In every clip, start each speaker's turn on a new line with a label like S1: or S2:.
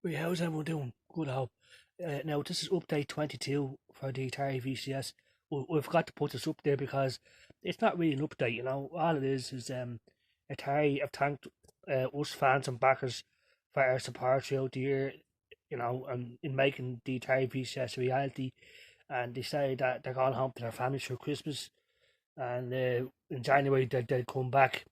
S1: Hey, how's everyone doing? Good, I hope. Now, this is update 22 for the Atari VCS. We've got to put this up there because it's not really an update, All it is Atari have thanked us fans and backers for our support throughout the year, and in making the Atari VCS a reality. And they say that they're going home to their families for Christmas. And in January, they'll come back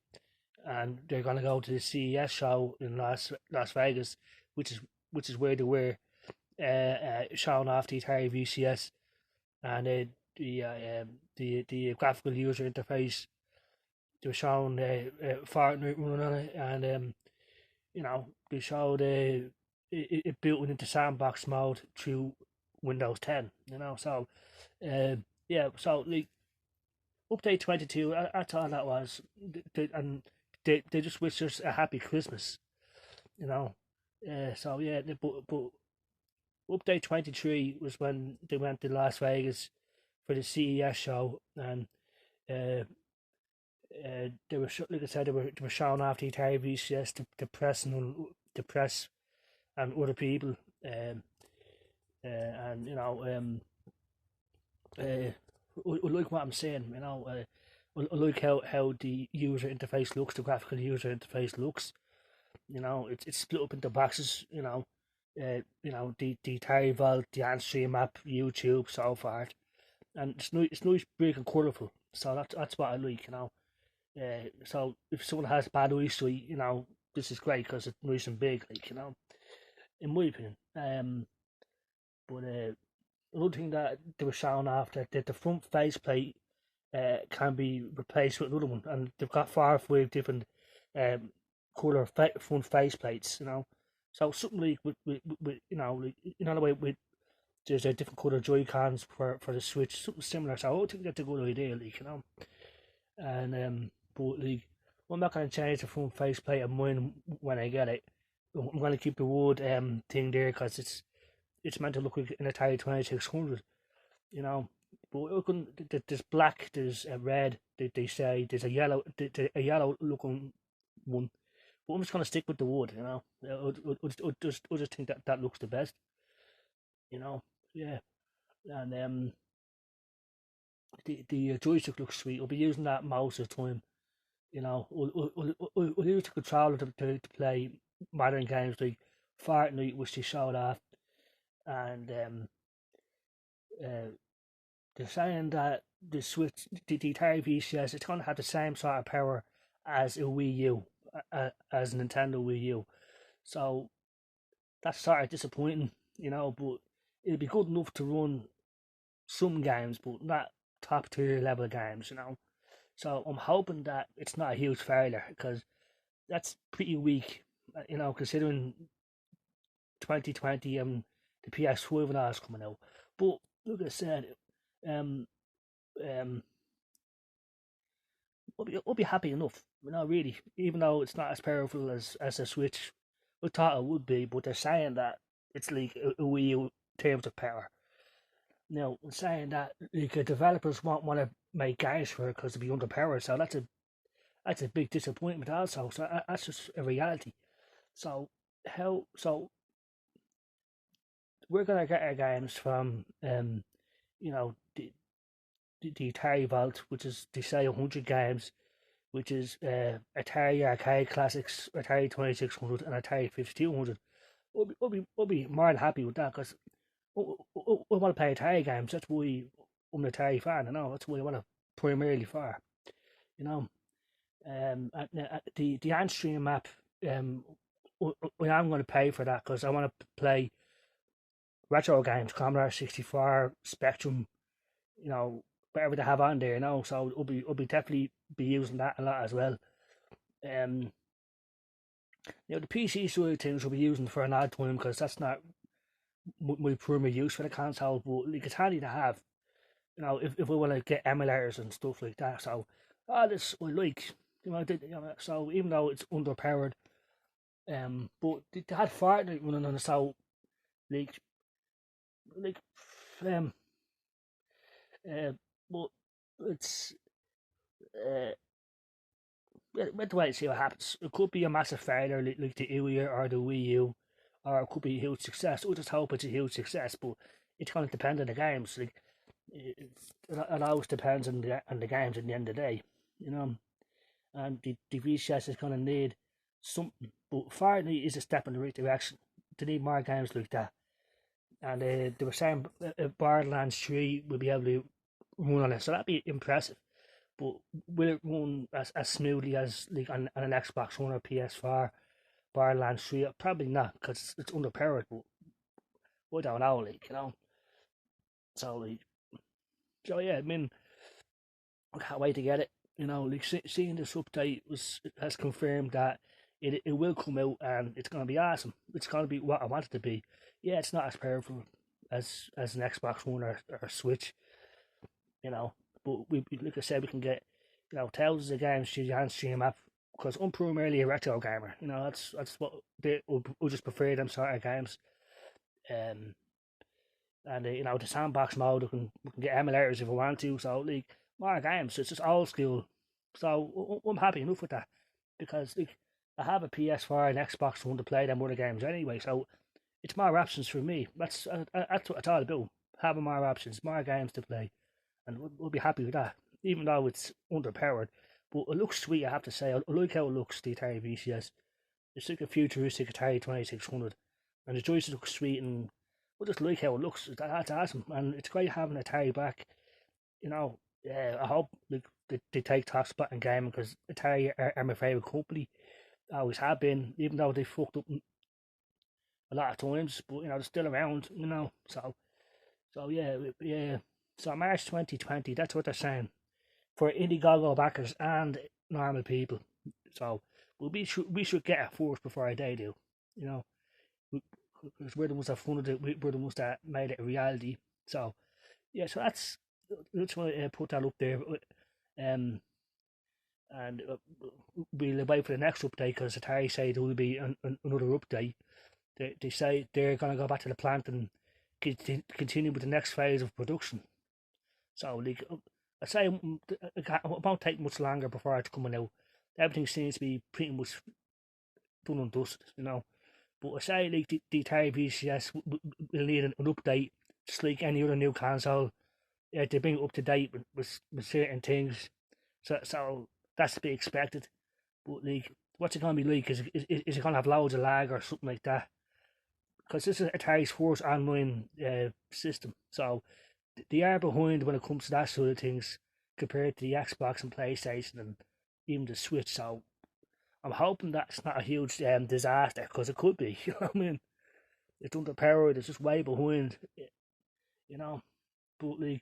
S1: and they're going to go to the CES show in Las Vegas, which is which is where they were showing off the Atari VCS and the graphical user interface. They were showing Fortnite running on it, and they showed it built into sandbox mode through Windows 10. So uh, yeah, so like update 22. That's all that was, and they just wish us a happy Christmas. You know, so yeah, but update 23 was when they went to Las Vegas for the CES show, and uh, they were like I said, they were showing off the Atari VCS to press and to press and other people, and uh, I like what I'm saying, I like how the user interface looks, the graphical user interface looks. It's split up into boxes. The Atari Vault, the Ancestry map, YouTube, so far, and it's nice, big and colourful. So that's what I like. So if someone has bad eyesight, this is great because it's nice and big, in my opinion. But another thing that they were showing after that the front faceplate can be replaced with another one, and they've got 4 or 5 different um, colour front faceplates. So something like with the way with there's a different colour Joy Cons for the Switch, something similar. So I think that's a good idea, And but like, I'm not gonna change the front faceplate of mine when I get it. I'm gonna keep the wood thing there because it's meant to look like an Atari 2600, you know. But there's black, there's a red. They say there's a yellow looking one. But I'm just gonna stick with the wood, I just think that looks the best, you know. Yeah, and the joystick looks sweet. I'll be using that most of the time. We'll use the controller to play modern games like Fortnite, which they showed off, and uh, they're saying that the Switch, the Atari VCS, it's going to have the same sort of power as a Wii U, as a Nintendo Wii U. So that's sort of disappointing, but it'll be good enough to run some games, but not top tier level games, So I'm hoping that it's not a huge failure because that's pretty weak, considering 2020 and the PS5 and all is coming out. But look, I said, um, um, I'll be happy enough, really, even though it's not as powerful as a Switch. I thought it would be, but they're saying that it's like a Wii U in terms of power. Now, saying that like, developers won't want to make games for it because it'll be underpowered, so that's a big disappointment also. So that's just a reality. So so we're gonna get our games from you know the the Atari Vault, which is they say 100 games, which is Atari Arcade Classics, Atari 2600, and Atari 5200. We'll be more than happy with that because we want to play Atari games. That's why I'm an Atari fan. That's why I want to primarily for. You know, the Antstream map. I'm going to pay for that because I want to play retro games, Commodore 64, Spectrum, whatever they have on there, So I'll be definitely be using that a lot as well. Um, the PC side of things will be using for an odd time because that's not my primary use for the console. But like it's handy to have, if we want to get emulators and stuff like that. So all this I like, So even though it's underpowered, but they had Fortnite running on it, so like like um but it's uh we'll have to wait and see what happens. It could be a massive failure like the Wii or the Wii U, or it could be a huge success. We'll just hope it's a huge success, but it's going to depend on the games. Like it always depends on the games at the end of the day, you know. And the VCS is going to need something, but Fortnite is a step in the right direction. They need more games like that. And they were saying Borderlands 3 will be able to run on it, so that'd be impressive. But will it run as smoothly as like on an Xbox One or PS4, Borderlands 3? Probably not, because it's underpowered, but we don't know, like, you know. So, like, so yeah, I mean, I can't wait to get it. You know, like seeing this update has confirmed that it will come out and it's gonna be awesome. It's gonna be what I want it to be. Yeah, it's not as powerful as an Xbox One or Switch, you know. But like I said, we can get thousands of games to your stream app because I'm primarily a retro gamer. You know, that's what they will just prefer them sort of games. Um, and the sandbox mode we can get emulators if we want to. So like more games, it's just old school. So I'm happy enough with that because like I have a PS4 and Xbox One to play them other games anyway. So it's more options for me. That's what it's all about. Having more options, more games to play, and we'll be happy with that. Even though it's underpowered, but it looks sweet. I have to say, I like how it looks. The Atari VCS, it's like a futuristic Atari 2600, and the joysticks look sweet, and I just like how it looks. That's awesome, and it's great having Atari back. You know, I hope like they take top spot in gaming because Atari are my favorite company. Always have been, even though they fucked up a lot of times, but they're still around. So yeah. So March 2020, that's what they're saying for Indiegogo backers and normal people. So we should get it first before they do. You know, because we're the ones that funded it. We're the ones that made it a reality. So yeah, so that's why I put that up there. Um, and we'll wait for the next update because Atari say there will be another update. They say they're going to go back to the plant and continue with the next phase of production. So, like, I say it won't take much longer before it's coming out. Everything seems to be pretty much done and dusted, you know. But I say, like, the Atari VCS will need an update, just like any other new console. To bring it up to date with certain things. So that's to be expected. But, like, what's it going to be like? Is it going to have loads of lag or something like that? Because this is Atari's first online system. So they are behind when it comes to that sort of things compared to the Xbox and PlayStation and even the Switch. So I'm hoping that's not a huge disaster because it could be. You know what I mean? It's underpowered. It's just way behind. You know, but like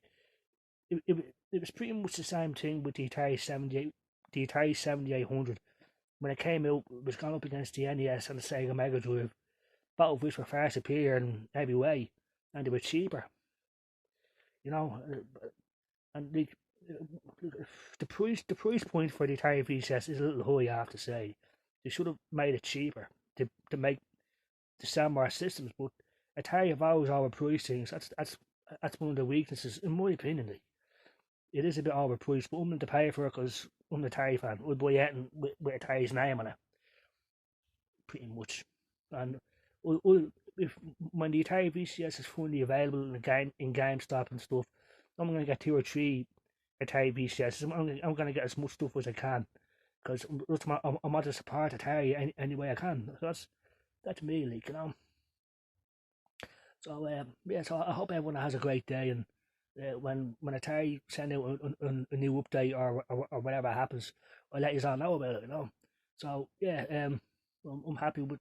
S1: it was pretty much the same thing with the Atari 78, the Atari 7800. When it came out, it was going up against the NES and the Sega Mega Drive, both of which were far superior in every way, and they were cheaper. You know, and like the price point for the Atari VCS is a little high, I have to say. They should have made it cheaper to make to sell more systems, but Atari have always overpriced things. That's one of the weaknesses, in my opinion. Like, it is a bit overpriced, but I'm willing to pay for it because I'm an Atari fan. I'd buy it with Atari's name on it, pretty much. And if when the Atari VCS is fully available in GameStop and stuff, I'm gonna get 2 or 3 Atari VCS. I'm gonna get as much stuff as I can because I want to support Atari any way I can. So that's me, like, you know. So yeah, so I hope everyone has a great day, and when Atari send out a new update or whatever happens, I'll let you all know about it. You know. So yeah, I'm happy with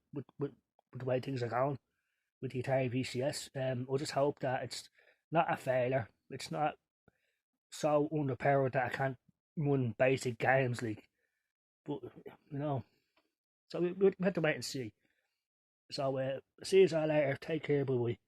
S1: the way things are going with the Atari VCS. I just hope that it's not a failure. It's not so underpowered that I can't run basic games like. But you know, so we have to wait and see. So see you all later. Take care, bye bye.